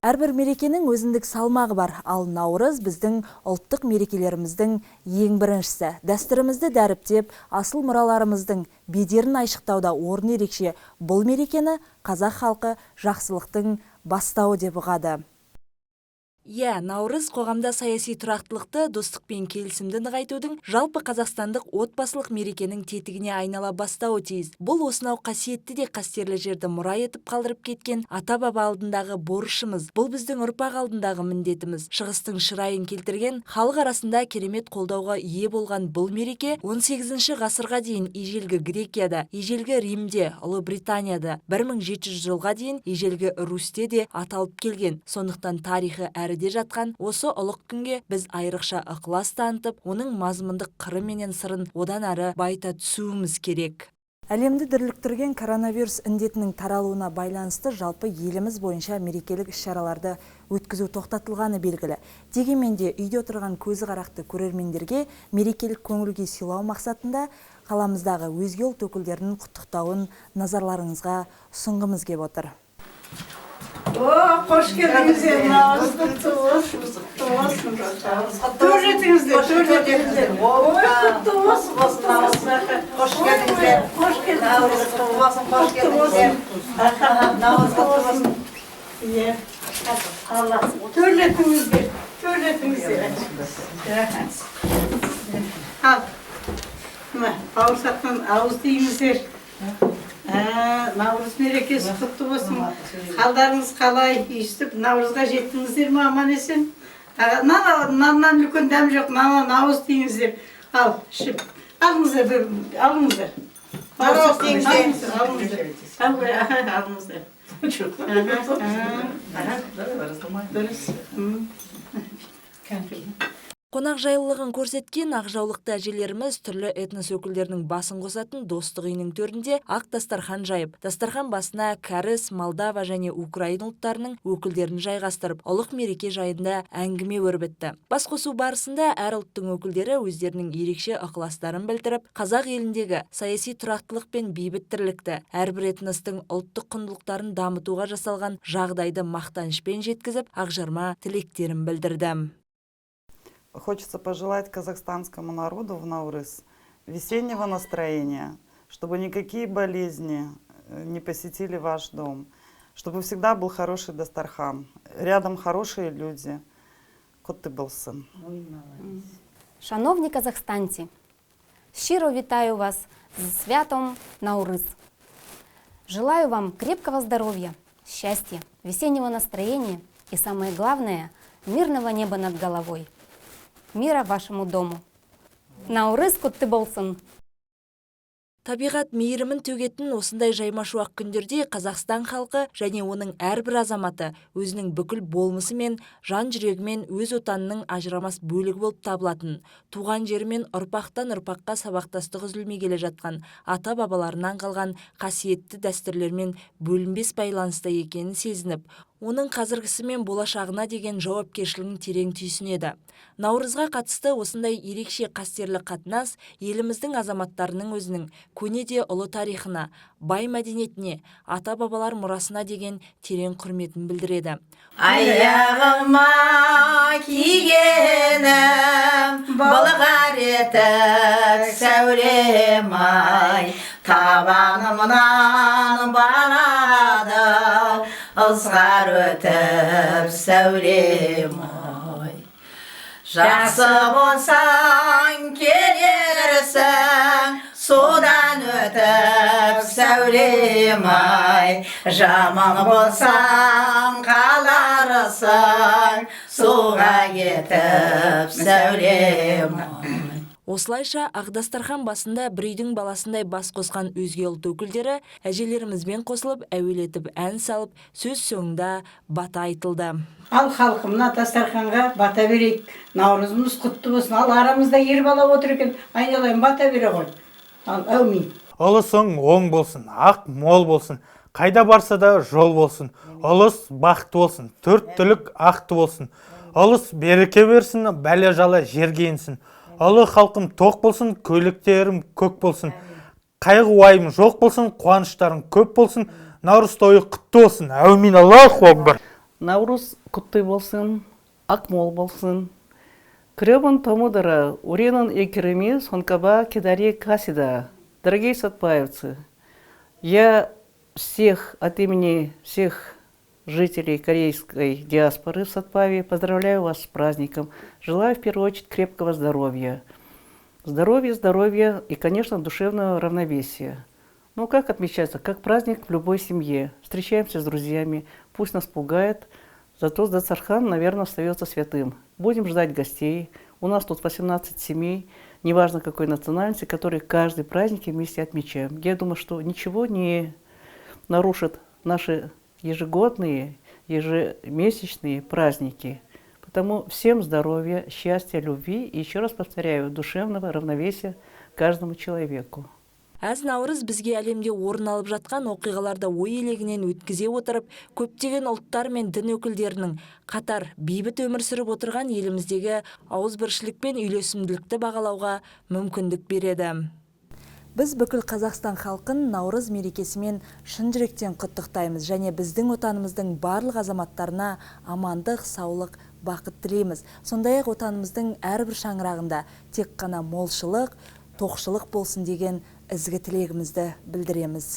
Әрбір мерекенің өзіндік салмағы бар, ал Наурыз біздің ұлттық мерекелеріміздің ең біріншісі. Дәстүрімізді дәріптеп, асыл мұраларымыздың бедерін айшықтауда орын ерекше. Бұл мерекені қазақ халқы жақсылықтың бастауы деп ұғады. Наурыз қоғамда саяси тұрақтылықты, достық пен келісімді нығайтудың, жалпы қазақстандық отбасылық мерекенің тетігіне айнала бастауы тиіс. Бұл осынау қасиетті де қастерлі жерді мұра етіп қалдырып кеткен ата-баба алдындағы борышымыз. Бұл біздің ұрпақ алдындағы міндетіміз. Шығыстың шырайын келтірген, халық арасында керемет қолдауға ие болған бұл мереке 18 ғасырға дейін ежелгі Грекияда, ежелгі Римде, Ұлыбританияда, 1700 жылға дейін ежелгі Русьте де аталып келген. Сондықтан тарихы әріде жатқан осы ұлық күнге біз айрықша ықылас танытып, оның мазмұндық қыры менен сырын одан ары байыта түсуіміз керек. Әлемді дүрліктірген коронавирус індетінің таралуына байланысты жалпы еліміз бойынша мерекелік іс-шараларды өткізу тоқтатылғаны белгілі. Дегенмен де үйде отырған көзі қарақты көрермендерге мерекелік көңіл-күй сыйлау мақсатында қаламыздағы өзге ұлт өкілдерінің құттықтауын назарларыңызға ұсынғымыз кеп отыр. Hoş geldiniz. Navruz kutlu olsun. Töretіңіздер. Kutlu olsun. Hoş geldiniz. Hoş geldiniz. Navruz kutlu olsun. Hoş geldiniz. Navruz kutlu olsun. Allah. Töretіңіздер. Al. Bağırsaktan ağız deyimіздер. Navruz мерекесі құтты болсын. Қалдарыңыз қалай естіп, Наурызға жеттіңіздер ме, аман есен? Наннан үлкен дәм жоқ, Наурыз дейіңіздер. Ал, ішіп. Алыңыздар. Наурыз дейіңіздер. Алыңыздар. Қонақ жайлылығын көрсеткен ақжаулықты әжелеріміз түрлі этнос өкілдерінің басын қосатын достық үйінің төрінде ақ дастархан жайып, дастархан басына кәріс, Молдова және Украин ұлттарының өкілдерін жайғастырып, ұлық мереке жайында әңгіме өрбітті. Бас қосу барысында әр ұлттың өкілдері өздерінің ерекше ықыластарын білдіріп, қазақ еліндегі саяси тұрақтылық пен бейбіт тірлікті, әрбір этностың ұлттық құндылықтарын дамытуға жасалған жағдайды мақтанышпен жеткізіп, ақжарма тілектерін білдірді. Хочется пожелать казахстанскому народу в Наурыз весеннего настроения, чтобы никакие болезни не посетили ваш дом, чтобы всегда был хороший дастархан, рядом хорошие люди. Құтты болсын. Шановні казахстанці, щиро вітаю вас з святом Наурыз. Желаю вам крепкого здоровья, счастья, весеннего настроения и, самое главное, мирного неба над головой. Мира вашему дому. Наурыз құтты болсын. Табиғат мейірімін төгетін осындай жаймашуақ күндерде Қазақстан халқы және оның әрбір азаматы өзінің бүкіл болмысы мен жан жүрегімен өз отанының ажырамас бөлігі болып табылатын, туған жерімен ұрпақтан ұрпаққа сабақтастық үзілмей келе жатқан ата-бабаларынан қалған қасиетті дәстүрлермен бөлінбес байланыста екенін сезініп, оның қазіргісі мен болашағына деген жауапкершілігін терең түйсінеді. Наурызға қатысты осындай ерекше қастерлі қатынас еліміздің азаматтарының өзінің көне де ұлы тарихына, бай мәдениетіне, ата-бабалар мұрасына деген терең құрметін білдіреді. Аяғыма кигенім былғар етік сәулем ай, табанымнан барады ызғар өтіп сәулем ай. Жақсы болсаң келерсің, судан өтіп сәулем ай. Жаман болсаң қаларсың, суға кетіп сәулем ай. Осылайша Ақ-дастархан басында бір үйдің баласындай бас қосқан өзге ұлт өкілдері әжелерімізбен қосылып, әуелетіп ән салып, сөз соңында бата айтылды. Ал халқымна дастарханға бата берейік. Наурызымыз құтты болсын. Ал арамызда ер бала отыр екен, айналайын бата бере ғой. Ал әумин. Ұлысың оң болсын, ақ мол болсын, қайда барса да жол болсын. Ұлыс бақыты болсын, төрт түлік ақты болсын. Ұлыс береке берсін, бәле жала жерге енсін. Ұлы халқым тоқ болсын, көйлектерім көк болсын. Қайғы уайым жоқ болсын, қуаныштарың көп болсын. Наурыз тойы құтты болсын. Әумин, Аллаху акбар. Наурыз құтты болсын, ақмол болсын. Кребан Тамудара, Уренан и Кереми, Сонкаба, Кедари, Касида. Дорогие сатпаевцы, я всех от имени всех жителей корейской диаспоры в Сатпаве поздравляю вас с праздником. Желаю в первую очередь крепкого здоровья. Здоровья и, конечно, душевного равновесия. Ну, как отмечается? Как праздник в любой семье. Встречаемся с друзьями, пусть нас пугает, зато Дастархан, наверное, остается святым. Будем ждать гостей. У нас тут 18 семей, неважно какой национальности, которые каждый праздник вместе отмечаем. Я думаю, что ничего не нарушит наши ежегодные, ежемесячные праздники. Потому всем здоровья, счастья, любви и, еще раз повторяю, душевного равновесия каждому человеку. Әз наурыз бізге әлемде орын алып жатқан оқиғаларды ой елегінен өткізе отырып, көптеген ұлттар мен дін өкілдерінің қатар бейбіт өмір сүріп отырған еліміздегі ауызбіршілік пен үйлесімділікті бағалауға мүмкіндік береді. Біз бүкіл Қазақстан халқын наурыз мерекесімен шын жүректен құттықтаймыз және біздің отанымыздың барлық азаматтарына амандық, саулық, бақыт тілейміз. Сондай-ақ отанымыздың әрбір шаңырағында тек қана молшылық, тоқшылық болсын деген ізгі тілегімізді білдіреміз.